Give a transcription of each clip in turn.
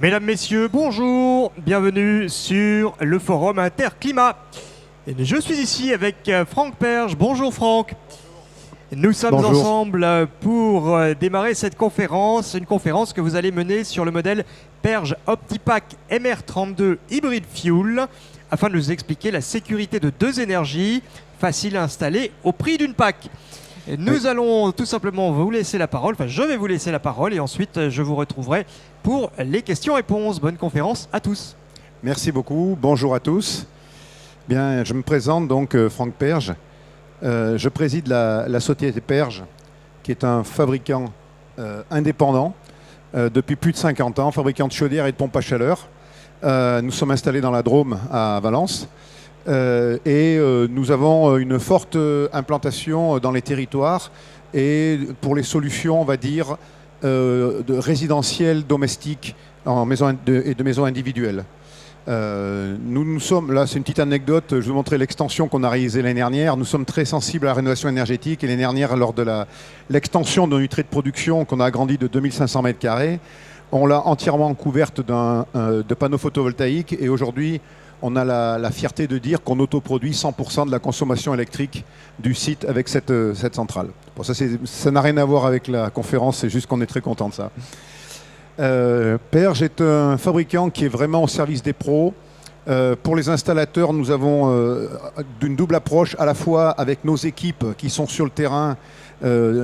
Mesdames, Messieurs, bonjour, bienvenue sur le forum Interclimat. Et je suis ici avec Franck Perge. Bonjour Franck. Nous sommes ensemble pour démarrer cette conférence, une conférence que vous allez mener sur le modèle Perge Optipack MR32 Hybrid Fuel, afin de nous expliquer la sécurité de deux énergies, faciles à installer au prix d'une PAC. Nous allons tout simplement vous laisser la parole, enfin je vais vous laisser la parole et ensuite je vous retrouverai pour les questions-réponses. Bonne conférence à tous. Merci beaucoup, bonjour à tous. Bien, je me présente donc Franck Perge. Je préside la société Perge, qui est un fabricant indépendant depuis plus de 50 ans, fabricant de chaudières et de pompes à chaleur. Nous sommes installés dans la Drôme à Valence. Nous avons une forte implantation dans les territoires et pour les solutions, on va dire, de résidentielles, domestiques et de maisons individuelles. Nous sommes, là c'est une petite anecdote, je vais vous montrer l'extension qu'on a réalisée l'année dernière. Nous sommes très sensibles à la rénovation énergétique et l'année dernière, lors de l'extension de notre trait de production qu'on a agrandi de 2500 m², on l'a entièrement couverte de panneaux photovoltaïques et aujourd'hui, on a la fierté de dire qu'on autoproduit 100% de la consommation électrique du site avec cette centrale. Bon, ça n'a rien à voir avec la conférence, c'est juste qu'on est très content de ça. Perge est un fabricant qui est vraiment au service des pros. Pour les installateurs, nous avons une double approche, à la fois avec nos équipes qui sont sur le terrain,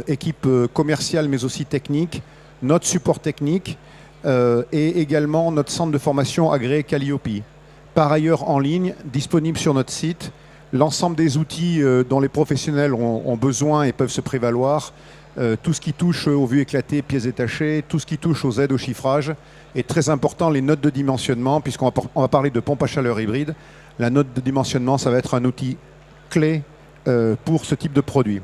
équipes commerciales mais aussi techniques, notre support technique et également notre centre de formation agréé Calliope. Par ailleurs, en ligne, disponible sur notre site, l'ensemble des outils dont les professionnels ont besoin et peuvent se prévaloir, tout ce qui touche aux vues éclatées, pièces détachées, tout ce qui touche aux aides au chiffrage, et très important, les notes de dimensionnement, puisqu'on va parler de pompe à chaleur hybride. La note de dimensionnement, ça va être un outil clé pour ce type de produit.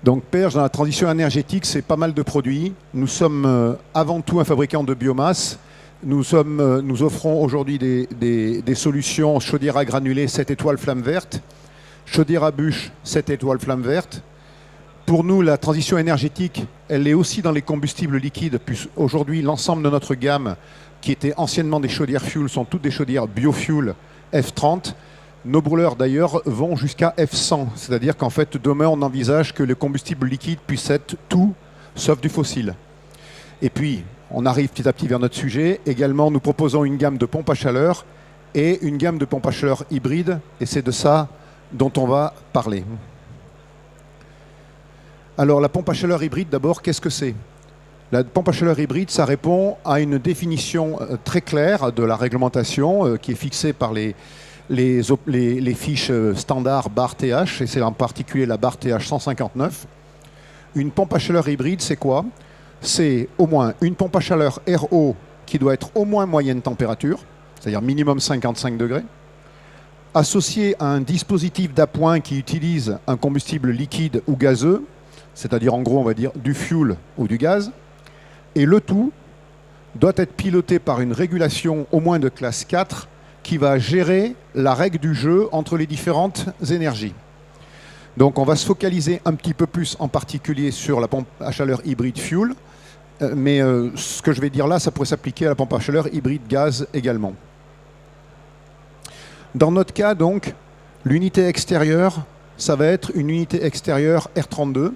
Donc Perge, dans la transition énergétique, c'est pas mal de produits. Nous sommes avant tout un fabricant de biomasse. Nous offrons aujourd'hui des solutions chaudière à granulés 7 étoiles flamme verte, chaudière à bûche 7 étoiles flamme verte. Pour nous, la transition énergétique, elle est aussi dans les combustibles liquides, puisque aujourd'hui, l'ensemble de notre gamme, qui était anciennement des chaudières fuel, sont toutes des chaudières biofuel F30. Nos brûleurs d'ailleurs vont jusqu'à F100, c'est-à-dire qu'en fait demain on envisage que le combustible liquide puisse être tout sauf du fossile. Et puis on arrive petit à petit vers notre sujet. Également nous proposons une gamme de pompes à chaleur et une gamme de pompes à chaleur hybrides et c'est de ça dont on va parler. Alors la pompe à chaleur hybride d'abord, qu'est-ce que c'est? La pompe à chaleur hybride, ça répond à une définition très claire de la réglementation qui est fixée par les fiches standards bar TH, et c'est en particulier la bar TH 159. Une pompe à chaleur hybride, c'est quoi? C'est au moins une pompe à chaleur RO qui doit être au moins moyenne température, c'est-à-dire minimum 55 degrés, associée à un dispositif d'appoint qui utilise un combustible liquide ou gazeux, c'est-à-dire en gros on va dire du fuel ou du gaz, et le tout doit être piloté par une régulation au moins de classe 4 qui va gérer la règle du jeu entre les différentes énergies. Donc on va se focaliser un petit peu plus en particulier sur la pompe à chaleur hybride fuel, mais ce que je vais dire là, ça pourrait s'appliquer à la pompe à chaleur hybride gaz également. Dans notre cas donc, l'unité extérieure, ça va être une unité extérieure R32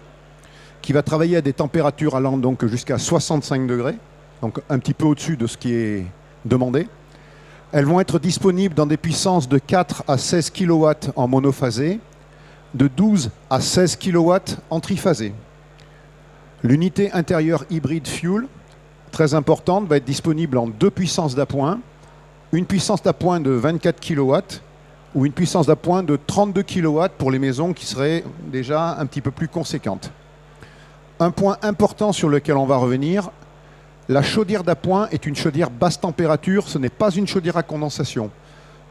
qui va travailler à des températures allant donc jusqu'à 65 degrés, donc un petit peu au-dessus de ce qui est demandé. Elles vont être disponibles dans des puissances de 4 à 16 kW en monophasé, de 12 à 16 kW en triphasé. L'unité intérieure hybride fuel, très importante, va être disponible en deux puissances d'appoint, une puissance d'appoint de 24 kW ou une puissance d'appoint de 32 kW pour les maisons qui seraient déjà un petit peu plus conséquentes. Un point important sur lequel on va revenir, la chaudière d'appoint est une chaudière basse température, ce n'est pas une chaudière à condensation.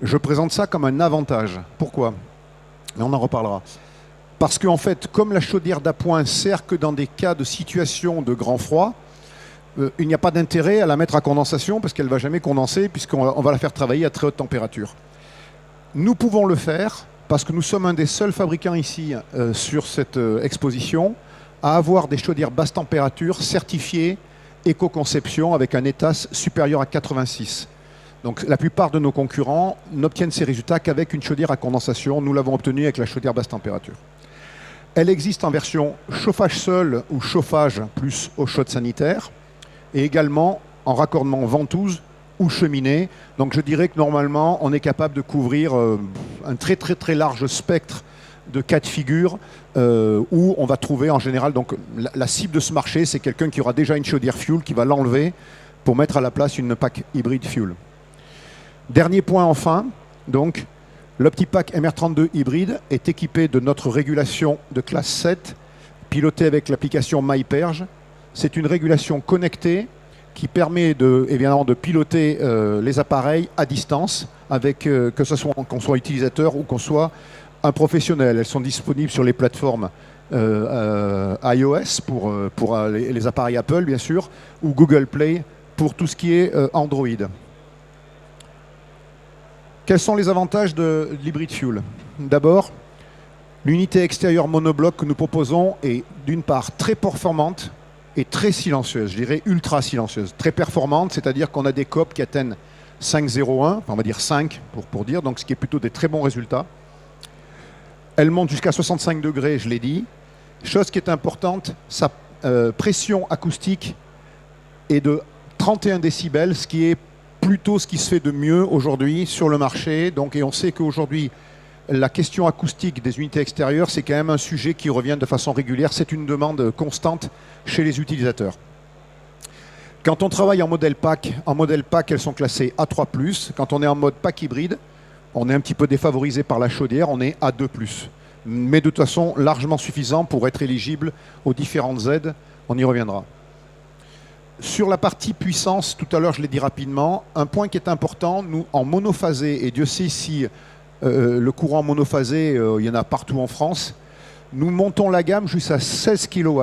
Je présente ça comme un avantage. Pourquoi? Et on en reparlera. Parce qu'en fait, comme la chaudière d'appoint sert que dans des cas de situation de grand froid, il n'y a pas d'intérêt à la mettre à condensation parce qu'elle ne va jamais condenser puisqu'on va la faire travailler à très haute température. Nous pouvons le faire parce que nous sommes un des seuls fabricants ici sur cette exposition à avoir des chaudières basse température certifiées éco-conception avec un ETAS supérieur à 86. Donc la plupart de nos concurrents n'obtiennent ces résultats qu'avec une chaudière à condensation. Nous l'avons obtenu avec la chaudière basse température. Elle existe en version chauffage seul ou chauffage plus eau chaude sanitaire et également en raccordement ventouse ou cheminée. Donc je dirais que normalement on est capable de couvrir un très large spectre de cas de figure où on va trouver en général, donc la cible de ce marché, c'est quelqu'un qui aura déjà une chaudière fuel qui va l'enlever pour mettre à la place une pack hybride fuel. Dernier point enfin, donc l'OptiPack MR32 hybride est équipé de notre régulation de classe 7 pilotée avec l'application MyPerge. C'est une régulation connectée qui permet évidemment de piloter les appareils à distance avec que ce soit qu'on soit utilisateur ou qu'on soit un professionnel. Elles sont disponibles sur les plateformes iOS pour les appareils Apple, bien sûr, ou Google Play pour tout ce qui est Android. Quels sont les avantages de l'Hybrid Fuel? D'abord, l'unité extérieure monobloc que nous proposons est d'une part très performante et très silencieuse, je dirais ultra silencieuse. Très performante, c'est-à-dire qu'on a des COP qui atteignent 5,01, on va dire 5 pour dire, donc ce qui est plutôt des très bons résultats. Elle monte jusqu'à 65 degrés, je l'ai dit. Chose qui est importante, sa pression acoustique est de 31 décibels, ce qui est plutôt ce qui se fait de mieux aujourd'hui sur le marché. Donc, et on sait qu'aujourd'hui, la question acoustique des unités extérieures, c'est quand même un sujet qui revient de façon régulière. C'est une demande constante chez les utilisateurs. Quand on travaille en modèle pack, elles sont classées A3+. Quand on est en mode pack hybride, on est un petit peu défavorisé par la chaudière, on est A2+. Mais de toute façon, largement suffisant pour être éligible aux différentes aides. On y reviendra. Sur la partie puissance, tout à l'heure je l'ai dit rapidement, un point qui est important, nous en monophasé, et Dieu sait si le courant monophasé, il y en a partout en France, nous montons la gamme jusqu'à 16 kW.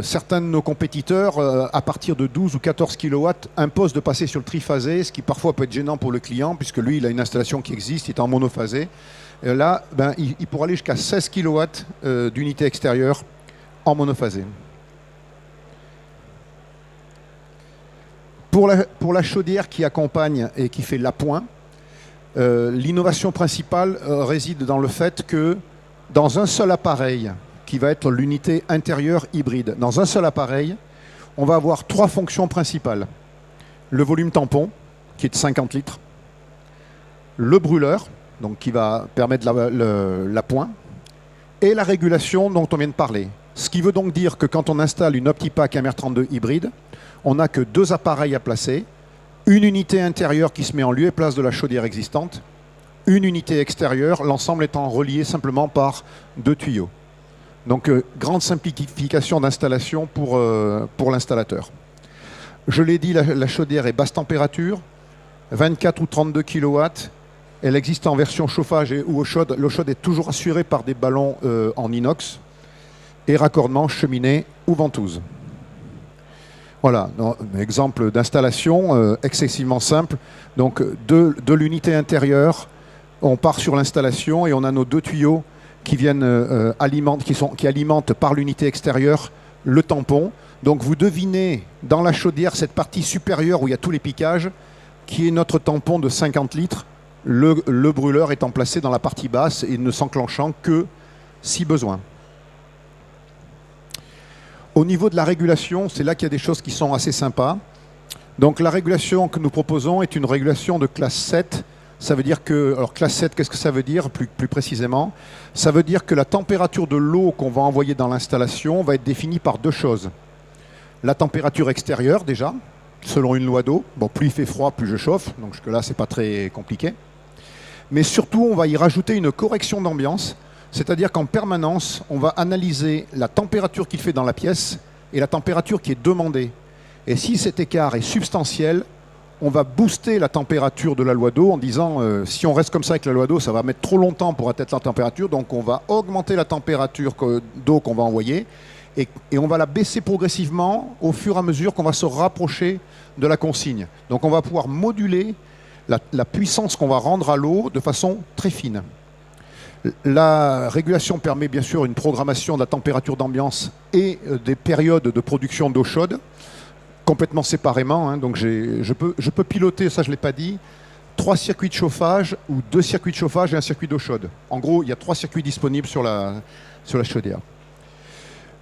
Certains de nos compétiteurs, à partir de 12 ou 14 kW, imposent de passer sur le triphasé, ce qui parfois peut être gênant pour le client, puisque lui, il a une installation qui existe, il est en monophasé. Et là, il pourra aller jusqu'à 16 kW d'unité extérieure en monophasé. Pour la chaudière qui accompagne et qui fait l'appoint, l'innovation principale réside dans le fait que dans un seul appareil, qui va être l'unité intérieure hybride, dans un seul appareil, on va avoir 3 fonctions principales. Le volume tampon, qui est de 50 litres, le brûleur, donc qui va permettre l'appoint, et la régulation dont on vient de parler. Ce qui veut donc dire que quand on installe une OptiPack MR32 hybride, on n'a que 2 appareils à placer, une unité intérieure qui se met en lieu et place de la chaudière existante, une unité extérieure, l'ensemble étant relié simplement par 2 tuyaux. Donc, grande simplification d'installation pour l'installateur. Je l'ai dit, la chaudière est basse température, 24 ou 32 kW. Elle existe en version chauffage ou eau chaude. L'eau chaude est toujours assurée par des ballons en inox et raccordement cheminée ou ventouse. Voilà, un exemple d'installation excessivement simple. Donc, de l'unité intérieure, on part sur l'installation et on a nos 2 tuyaux qui viennent qui alimentent par l'unité extérieure le tampon. Donc vous devinez dans la chaudière cette partie supérieure où il y a tous les piquages, qui est notre tampon de 50 litres, le brûleur étant placé dans la partie basse et ne s'enclenchant que si besoin. Au niveau de la régulation, c'est là qu'il y a des choses qui sont assez sympas. Donc la régulation que nous proposons est une régulation de classe 7. Ça veut dire que, alors classe 7, qu'est-ce que ça veut dire plus précisément? Ça veut dire que la température de l'eau qu'on va envoyer dans l'installation va être définie par 2 choses. La température extérieure déjà, selon une loi d'eau. Bon, plus il fait froid, plus je chauffe, donc jusque-là, c'est pas très compliqué. Mais surtout, on va y rajouter une correction d'ambiance, c'est-à-dire qu'en permanence, on va analyser la température qu'il fait dans la pièce et la température qui est demandée. Et si cet écart est substantiel, on va booster la température de la loi d'eau en disant si on reste comme ça avec la loi d'eau, ça va mettre trop longtemps pour atteindre la température, donc on va augmenter la température d'eau qu'on va envoyer et on va la baisser progressivement au fur et à mesure qu'on va se rapprocher de la consigne. Donc on va pouvoir moduler la puissance qu'on va rendre à l'eau de façon très fine. La régulation permet bien sûr une programmation de la température d'ambiance et des périodes de production d'eau chaude, complètement séparément. Hein. Donc je peux piloter, ça je ne l'ai pas dit, 3 circuits de chauffage ou 2 circuits de chauffage et un circuit d'eau chaude. En gros, il y a 3 circuits disponibles sur la chaudière.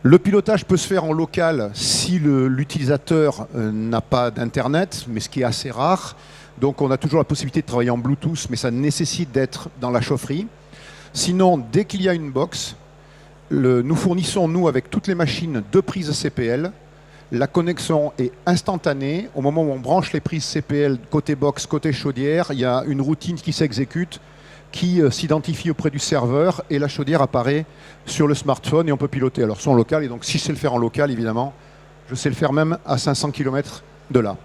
Le pilotage peut se faire en local si l'utilisateur n'a pas d'Internet, mais ce qui est assez rare. Donc on a toujours la possibilité de travailler en Bluetooth, mais ça nécessite d'être dans la chaufferie. Sinon, dès qu'il y a une box, nous fournissons, nous, avec toutes les machines, 2 prises CPL. La connexion est instantanée. Au moment où on branche les prises CPL côté box, côté chaudière, il y a une routine qui s'exécute, qui s'identifie auprès du serveur et la chaudière apparaît sur le smartphone et on peut piloter. Alors, son local, et donc si je sais le faire en local, évidemment, je sais le faire même à 500 km de là.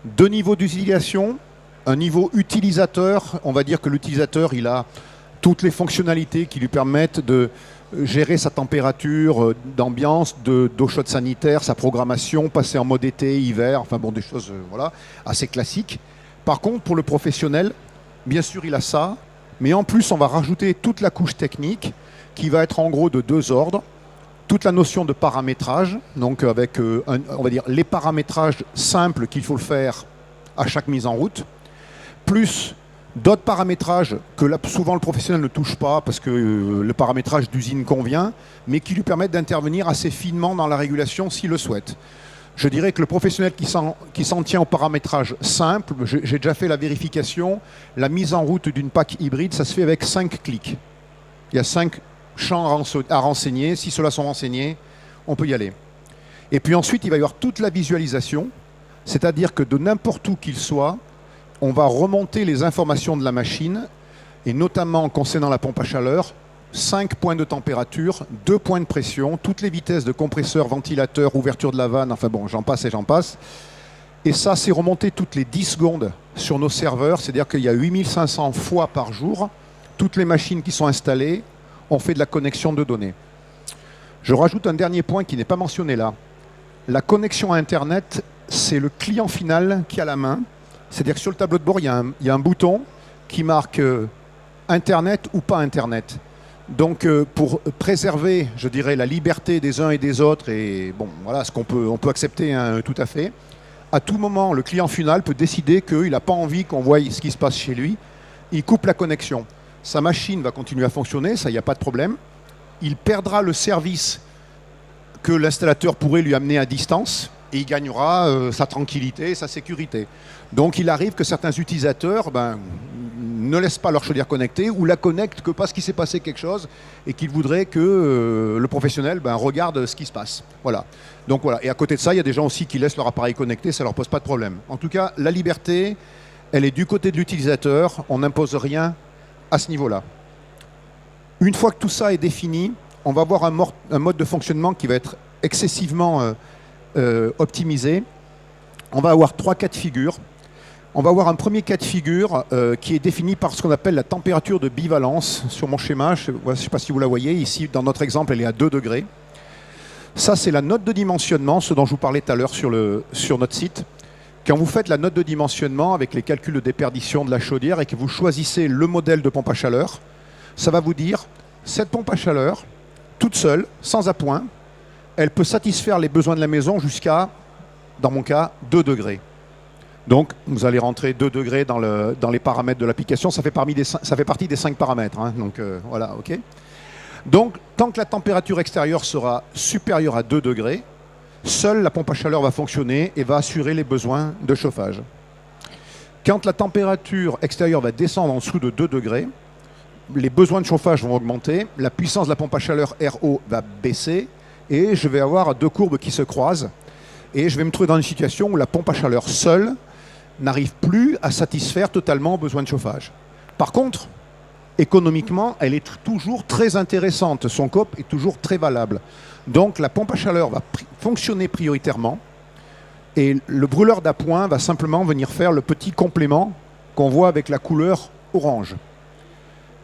2 niveaux d'utilisation. Un niveau utilisateur, on va dire que l'utilisateur, il a toutes les fonctionnalités qui lui permettent de gérer sa température d'ambiance, d'eau chaude sanitaire, sa programmation, passer en mode été, hiver, enfin bon, des choses voilà, assez classiques. Par contre, pour le professionnel, bien sûr, il a ça, mais en plus, on va rajouter toute la couche technique qui va être en gros de 2 ordres. Toute la notion de paramétrage, donc avec, on va dire, les paramétrages simples qu'il faut faire à chaque mise en route, plus d'autres paramétrages que souvent le professionnel ne touche pas parce que le paramétrage d'usine convient, mais qui lui permettent d'intervenir assez finement dans la régulation s'il le souhaite. Je dirais que le professionnel qui s'en tient au paramétrage simple, j'ai déjà fait la vérification, la mise en route d'une PAC hybride, ça se fait avec 5 clics. Il y a 5 champs à renseigner. Si ceux-là sont renseignés, on peut y aller. Et puis ensuite, il va y avoir toute la visualisation, c'est-à-dire que de n'importe où qu'il soit, on va remonter les informations de la machine, et notamment concernant la pompe à chaleur, 5 points de température, 2 points de pression, toutes les vitesses de compresseur, ventilateur, ouverture de la vanne, enfin bon, j'en passe et j'en passe. Et ça, c'est remonté toutes les 10 secondes sur nos serveurs, c'est-à-dire qu'il y a 8500 fois par jour, toutes les machines qui sont installées, on fait de la connexion de données. Je rajoute un dernier point qui n'est pas mentionné là. La connexion à Internet, c'est le client final qui a la main. C'est-à-dire que sur le tableau de bord, il y a un bouton qui marque Internet ou pas Internet. Donc pour préserver, je dirais, la liberté des uns et des autres, et bon, voilà, ce qu'on peut accepter hein, tout à fait, à tout moment, le client final peut décider qu'il n'a pas envie qu'on voie ce qui se passe chez lui. Il coupe la connexion. Sa machine va continuer à fonctionner, ça, il n'y a pas de problème. Il perdra le service que l'installateur pourrait lui amener à distance et il gagnera sa tranquillité et sa sécurité. Donc il arrive que certains utilisateurs ne laissent pas leur chaudière connectée ou la connectent que parce qu'il s'est passé quelque chose et qu'ils voudraient que le professionnel regarde ce qui se passe. Voilà. Donc voilà. Et à côté de ça, il y a des gens aussi qui laissent leur appareil connecté, ça ne leur pose pas de problème. En tout cas, la liberté, elle est du côté de l'utilisateur, on n'impose rien à ce niveau-là. Une fois que tout ça est défini, on va avoir un mode de fonctionnement qui va être excessivement optimisé. On va avoir 3 cas de figure. On va avoir un premier cas de figure qui est défini par ce qu'on appelle la température de bivalence. Sur mon schéma, je ne sais pas si vous la voyez, ici dans notre exemple, elle est à 2 degrés. Ça, c'est la note de dimensionnement, ce dont je vous parlais tout à l'heure sur notre site. Quand vous faites la note de dimensionnement avec les calculs de déperdition de la chaudière et que vous choisissez le modèle de pompe à chaleur, ça va vous dire, cette pompe à chaleur, toute seule, sans appoint, elle peut satisfaire les besoins de la maison jusqu'à, dans mon cas, 2 degrés. Donc, vous allez rentrer 2 degrés dans les paramètres de l'application. Ça fait partie des 5 paramètres. Hein. Donc, voilà, OK. Donc, tant que la température extérieure sera supérieure à 2 degrés, seule la pompe à chaleur va fonctionner et va assurer les besoins de chauffage. Quand la température extérieure va descendre en dessous de 2 degrés, les besoins de chauffage vont augmenter, la puissance de la pompe à chaleur RO va baisser et je vais avoir 2 courbes qui se croisent et je vais me trouver dans une situation où la pompe à chaleur seule n'arrive plus à satisfaire totalement aux besoins de chauffage. Par contre, économiquement, elle est toujours très intéressante, son COP est toujours très valable. Donc la pompe à chaleur va fonctionner prioritairement et le brûleur d'appoint va simplement venir faire le petit complément qu'on voit avec la couleur orange.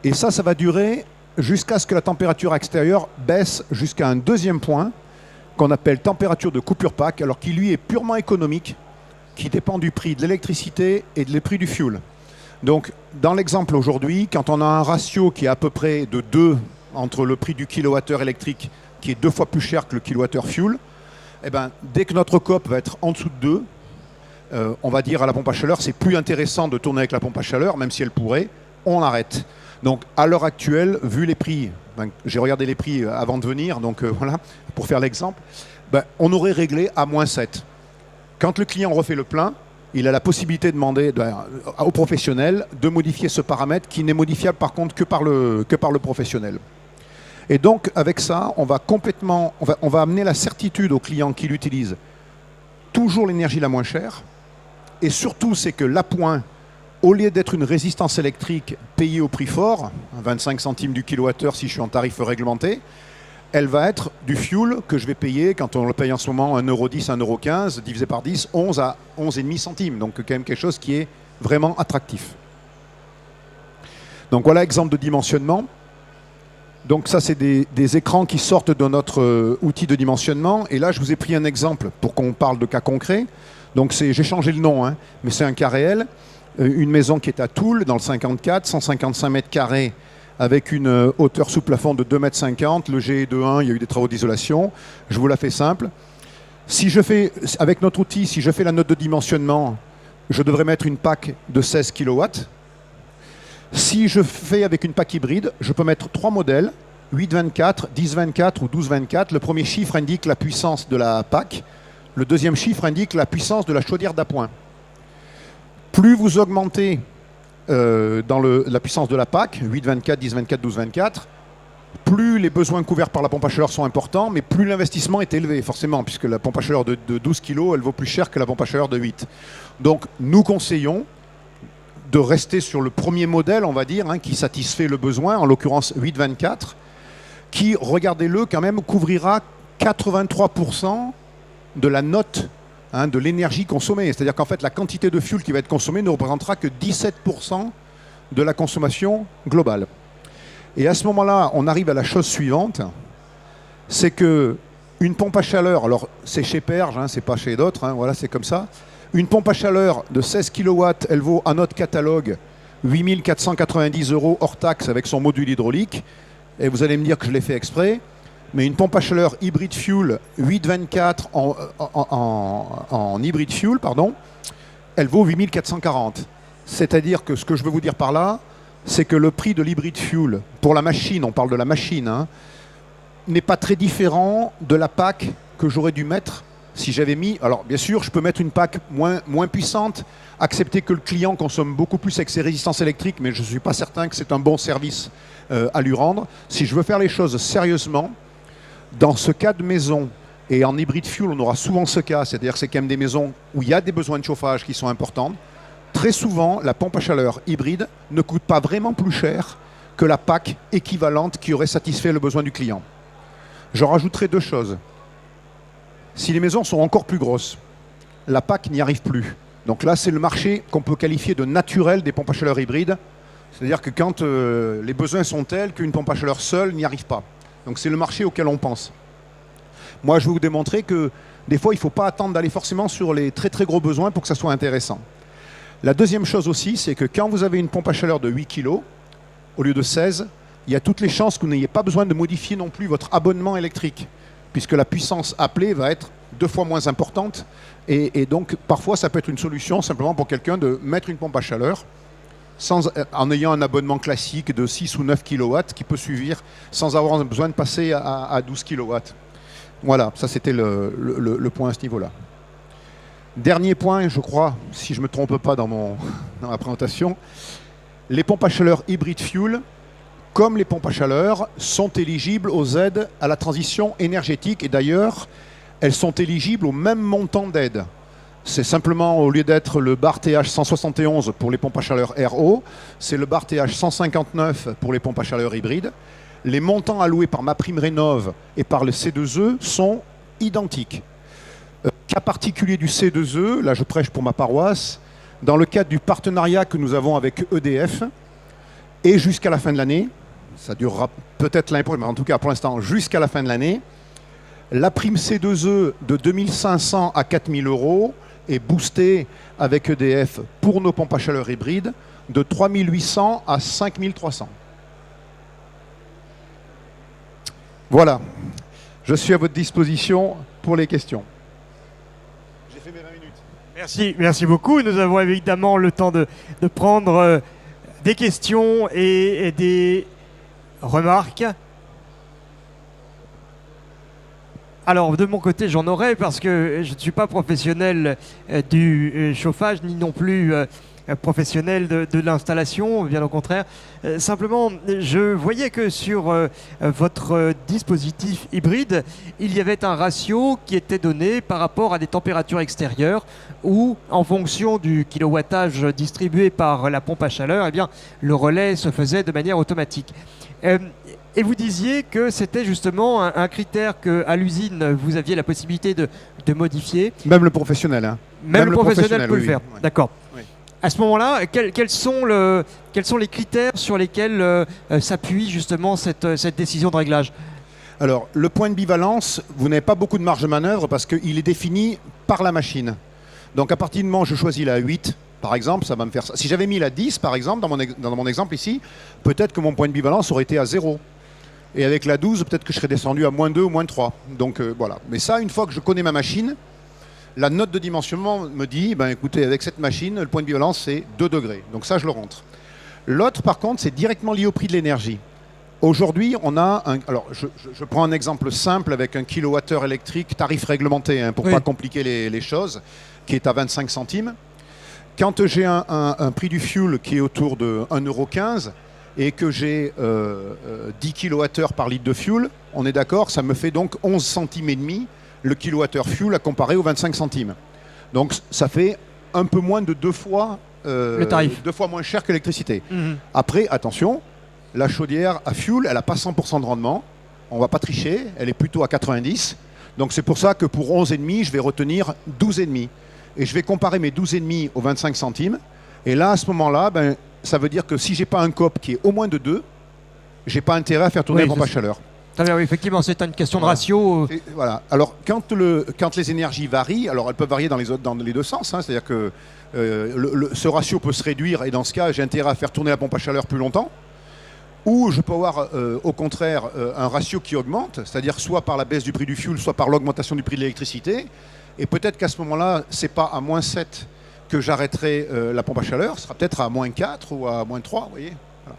Et ça va durer jusqu'à ce que la température extérieure baisse jusqu'à un deuxième point qu'on appelle température de coupure PAC, alors qui lui est purement économique, qui dépend du prix de l'électricité et du prix du fuel. Donc, dans l'exemple aujourd'hui, quand on a un ratio qui est à peu près de 2 entre le prix du kilowattheure électrique, qui est 2 fois plus cher que le kilowattheure fuel, eh ben, dès que notre COP va être en dessous de 2, on va dire à la pompe à chaleur, c'est plus intéressant de tourner avec la pompe à chaleur, même si elle pourrait, on arrête. Donc, à l'heure actuelle, vu les prix, j'ai regardé les prix avant de venir, donc voilà, pour faire l'exemple, on aurait réglé à -7. Quand le client refait le plein, il a la possibilité de demander au professionnel de modifier ce paramètre qui n'est modifiable par contre que par le professionnel. Et donc avec ça, on va amener la certitude au client qui l'utilise toujours l'énergie la moins chère. Et surtout, c'est que l'appoint, au lieu d'être une résistance électrique payée au prix fort, 25 centimes du kilowattheure si je suis en tarif réglementé, elle va être du fuel que je vais payer, quand on le paye en ce moment 1,10 €, 1,15 €, divisé par 10, 11 à 11,5 centimes. Donc quand même quelque chose qui est vraiment attractif. Donc voilà, exemple de dimensionnement. Donc ça, c'est des écrans qui sortent de notre outil de dimensionnement. Et là, je vous ai pris un exemple pour qu'on parle de cas concrets. Donc j'ai changé le nom, hein, mais c'est un cas réel. Une maison qui est à Toul, dans le 54, 155 mètres carrés, avec une hauteur sous plafond de 2,50 m. Le G est de 1, il y a eu des travaux d'isolation. Je vous la fais simple. Si je fais, avec notre outil, si je fais la note de dimensionnement, je devrais mettre une PAC de 16 kW. Si je fais avec une PAC hybride, je peux mettre 3 modèles, 8-24, 10-24 ou 12-24. Le premier chiffre indique la puissance de la PAC. Le deuxième chiffre indique la puissance de la chaudière d'appoint. Plus vous augmentez dans la puissance de la PAC, 8-24, 10-24, 12-24, plus les besoins couverts par la pompe à chaleur sont importants, mais plus l'investissement est élevé, forcément, puisque la pompe à chaleur de 12 kg, elle vaut plus cher que la pompe à chaleur de 8. Donc, nous conseillons de rester sur le premier modèle, on va dire, hein, qui satisfait le besoin, en l'occurrence 8-24, qui, regardez-le, quand même, couvrira 83% de la note, hein, de l'énergie consommée. C'est-à-dire qu'en fait, la quantité de fuel qui va être consommée ne représentera que 17% de la consommation globale. Et à ce moment-là, on arrive à la chose suivante, c'est que une pompe à chaleur, alors c'est chez Perge, hein, c'est pas chez d'autres, hein, voilà, c'est comme ça. Une pompe à chaleur de 16 kW, elle vaut à notre catalogue 8 490 € hors taxe avec son module hydraulique. Et vous allez me dire que je l'ai fait exprès. Mais une pompe à chaleur hybride fuel 8-24 en hybride fuel, pardon, elle vaut 8 440. C'est-à-dire que ce que je veux vous dire par là, c'est que le prix de l'hybride fuel, pour la machine, on parle de la machine, hein, n'est pas très différent de la PAC que j'aurais dû mettre si j'avais mis... Alors bien sûr, je peux mettre une PAC moins puissante, accepter que le client consomme beaucoup plus avec ses résistances électriques, mais je ne suis pas certain que c'est un bon service à lui rendre. Si je veux faire les choses sérieusement, dans ce cas de maison, et en hybride fuel, on aura souvent ce cas, c'est-à-dire que c'est quand même des maisons où il y a des besoins de chauffage qui sont importants. Très souvent, la pompe à chaleur hybride ne coûte pas vraiment plus cher que la PAC équivalente qui aurait satisfait le besoin du client. Je rajouterai 2 choses. Si les maisons sont encore plus grosses, la PAC n'y arrive plus. Donc là, c'est le marché qu'on peut qualifier de naturel des pompes à chaleur hybrides. C'est-à-dire que quand les besoins sont tels qu'une pompe à chaleur seule n'y arrive pas. Donc c'est le marché auquel on pense. Moi, je vais vous démontrer que des fois, il ne faut pas attendre d'aller forcément sur les très très gros besoins pour que ça soit intéressant. La deuxième chose aussi, c'est que quand vous avez une pompe à chaleur de 8 kg, au lieu de 16, il y a toutes les chances que vous n'ayez pas besoin de modifier non plus votre abonnement électrique, puisque la puissance appelée va être 2 fois moins importante. Et donc, parfois, ça peut être une solution simplement pour quelqu'un de mettre une pompe à chaleur en ayant un abonnement classique de 6 ou 9 kW qui peut suivre sans avoir besoin de passer à 12 kW. Voilà, ça c'était le point à ce niveau-là. Dernier point, je crois, si je ne me trompe pas dans la présentation, les pompes à chaleur hybride fuel, comme les pompes à chaleur, sont éligibles aux aides à la transition énergétique. Et d'ailleurs, elles sont éligibles au même montant d'aide. C'est simplement, au lieu d'être le bar TH 171 pour les pompes à chaleur RO, c'est le bar TH 159 pour les pompes à chaleur hybrides. Les montants alloués par MaPrimeRénov' et par le C2E sont identiques. Cas particulier du C2E, là je prêche pour ma paroisse, dans le cadre du partenariat que nous avons avec EDF, et jusqu'à la fin de l'année, ça durera peut-être l'année prochaine, mais en tout cas pour l'instant jusqu'à la fin de l'année, la prime C2E de 2500 à 4000 €, est boosté avec EDF pour nos pompes à chaleur hybrides de 3800 à 5300. Voilà, je suis à votre disposition pour les questions. J'ai fait mes 20 minutes. Merci beaucoup. Nous avons évidemment le temps de prendre des questions et des remarques. Alors de mon côté j'en aurais parce que je ne suis pas professionnel du chauffage ni non plus professionnel de l'installation, bien au contraire. Simplement, je voyais que sur votre dispositif hybride, il y avait un ratio qui était donné par rapport à des températures extérieures où, en fonction du kilowattage distribué par la pompe à chaleur, eh bien, le relais se faisait de manière automatique. Et vous disiez que c'était justement un critère qu'à l'usine, vous aviez la possibilité de modifier. Même le professionnel. Hein. Même le professionnel peut le faire. Oui. D'accord. Oui. À ce moment-là, quels sont les critères sur lesquels s'appuie justement cette décision de réglage? Alors, le point de bivalence, vous n'avez pas beaucoup de marge de manœuvre parce qu'il est défini par la machine. Donc, à partir du moment où je choisis la 8, par exemple, ça va me faire ça. Si j'avais mis la 10, par exemple, dans mon exemple ici, peut-être que mon point de bivalence aurait été à 0. Et avec la 12, peut-être que je serais descendu à -2 ou -3. Donc, voilà. Mais ça, une fois que je connais ma machine, la note de dimensionnement me dit, ben, écoutez, avec cette machine, le point de bivalence, c'est 2 degrés. Donc ça, je le rentre. L'autre, par contre, c'est directement lié au prix de l'énergie. Aujourd'hui, on a un... Alors, je prends un exemple simple avec un kilowattheure électrique, tarif réglementé, hein, pour ne pas compliquer les choses, qui est à 25 centimes. Quand j'ai un prix du fuel qui est autour de 1,15 € et que j'ai 10 kWh par litre de fuel, on est d'accord, ça me fait donc 11 centimes et demi le kilowattheure fuel à comparer aux 25 centimes. Donc ça fait un peu moins de 2 fois, le tarif. 2 fois moins cher que l'électricité. Mmh. Après, attention, la chaudière à fuel, elle n'a pas 100% de rendement. On ne va pas tricher, elle est plutôt à 90. Donc c'est pour ça que pour 11,5, je vais retenir 12,5. Et je vais comparer mes 12,5 aux 25 centimes. Et là, à ce moment-là, ben, ça veut dire que si je n'ai pas un COP qui est au moins de 2, je n'ai pas intérêt à faire tourner la pompe à chaleur. Très bien, oui, effectivement, c'est une question de ratio. Et voilà. Alors, quand les énergies varient, alors elles peuvent varier dans les deux sens, hein, c'est-à-dire que ce ratio peut se réduire et dans ce cas, j'ai intérêt à faire tourner la pompe à chaleur plus longtemps. Ou je peux avoir au contraire un ratio qui augmente, c'est-à-dire soit par la baisse du prix du fuel, soit par l'augmentation du prix de l'électricité. Et peut-être qu'à ce moment-là, ce n'est pas à -7 que j'arrêterai la pompe à chaleur, ce sera peut-être à -4 ou à -3, vous voyez. Voilà.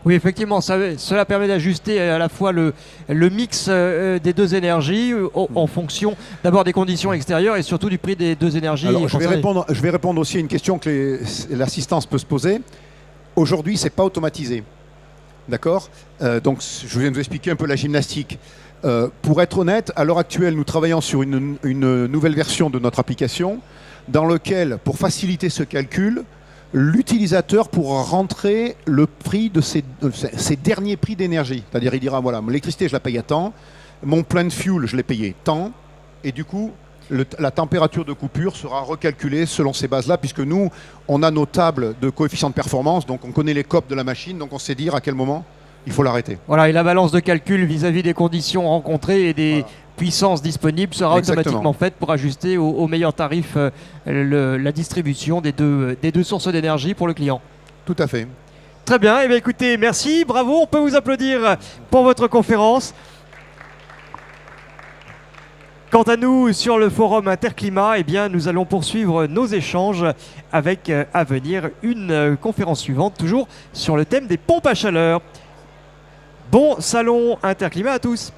Oui, effectivement, cela permet d'ajuster à la fois le mix des deux énergies en fonction d'abord des conditions extérieures et surtout du prix des deux énergies. Alors, je vais répondre aussi à une question que l'assistance peut se poser. Aujourd'hui, ce n'est pas automatisé. D'accord, donc je viens de vous expliquer un peu la gymnastique. Pour être honnête, à l'heure actuelle, nous travaillons sur une nouvelle version de notre application dans laquelle, pour faciliter ce calcul, l'utilisateur pourra rentrer le prix de ses derniers prix d'énergie. C'est-à-dire, il dira, voilà, l'électricité, je la paye à tant, mon plein de fuel, je l'ai payé tant, et du coup, la température de coupure sera recalculée selon ces bases-là, puisque nous, on a nos tables de coefficient de performance, donc on connaît les COP de la machine, donc on sait dire à quel moment il faut l'arrêter. Voilà, et la balance de calcul vis-à-vis des conditions rencontrées et des puissances disponibles sera automatiquement faite pour ajuster au meilleur tarif la distribution des deux sources d'énergie pour le client. Tout à fait. Très bien, et bien écoutez, merci, bravo, on peut vous applaudir pour votre conférence. Quant à nous, sur le forum Interclimat, eh bien, nous allons poursuivre nos échanges avec à venir une conférence suivante, toujours sur le thème des pompes à chaleur. Bon salon Interclimat à tous.